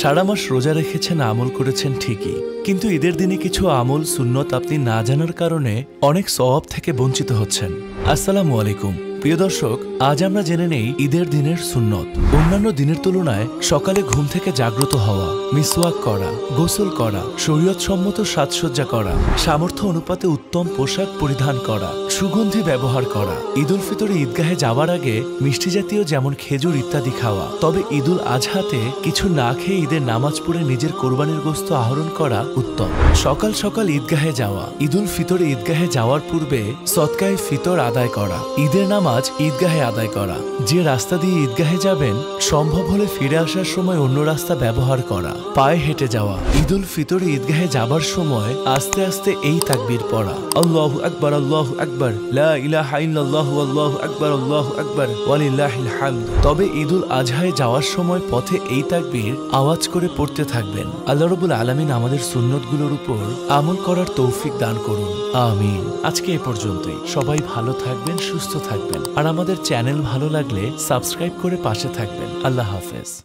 সারা মাস রোজা রেখেছেন, আমল করেছেন ঠিকই, কিন্তু ঈদের দিনে কিছু আমল সুন্নত আপনি না জানার কারণে অনেক সওয়াব থেকে বঞ্চিত হচ্ছেন। আসসালামু আলাইকুম প্রিয় দর্শক, আজ আমরা জেনে নেই ঈদের দিনের সুন্নত। অন্যান্য দিনের তুলনায় সকালে ঘুম থেকে জাগ্রত হওয়া, মিসওয়াক করা, গোসল করা, শরীয়তসম্মত সাজসজ্জা করা, সামর্থ্য অনুপাতে উত্তম পোশাক পরিধান করা, সুগন্ধি ব্যবহার করা, ঈদুল ফিতরে ঈদগাহে যাওয়ার আগে মিষ্টি জাতীয় যেমন খেজুর ইত্যাদি খাওয়া। তবে ঈদুল আজহাতে কিছু না খেয়ে ঈদের নামাজ পড়ে নিজের কোরবানির গোশত আহরণ করা উত্তম। সকাল সকাল ঈদগাহে যাওয়া, ঈদুল ফিতরে ঈদগাহে যাওয়ার পূর্বে সদকায়ে ফিতর আদায় করা, ঈদের নামাজ ঈদগাহে আদায় করা। যে রাস্তা দিয়ে ঈদগাহে যাবেন সম্ভব হলে ফিরে আসার সময় অন্য রাস্তা ব্যবহার করা, পায়ে হেঁটে যাওয়া। ঈদুল ফিতরে ঈদগাহে যাবার সময় আস্তে আস্তে এই তাকবীর পড়া, আল্লাহু আকবার, আল্লাহু আকবার, লা ইলাহা ইল্লাল্লাহু, আল্লাহু আকবার, আল্লাহু আকবার, ওয়ালিল্লাহিল হামদ। তবে ঈদুল আজহায় যাওয়ার সময় পথে এই তাকবীর আওয়াজ করে পড়তে থাকবেন। আল্লাহ রাব্বুল আলামিন আমাদের সুন্নতগুলোর উপর আমল করার তৌফিক দান করুন, আমিন। আজকে এ পর্যন্তই। সবাই ভালো থাকবেন, সুস্থ থাকবেন, আর আমাদের চ্যানেল ভালো লাগলে সাবস্ক্রাইব করে পাশে থাকবেন। আল্লাহ হাফেজ।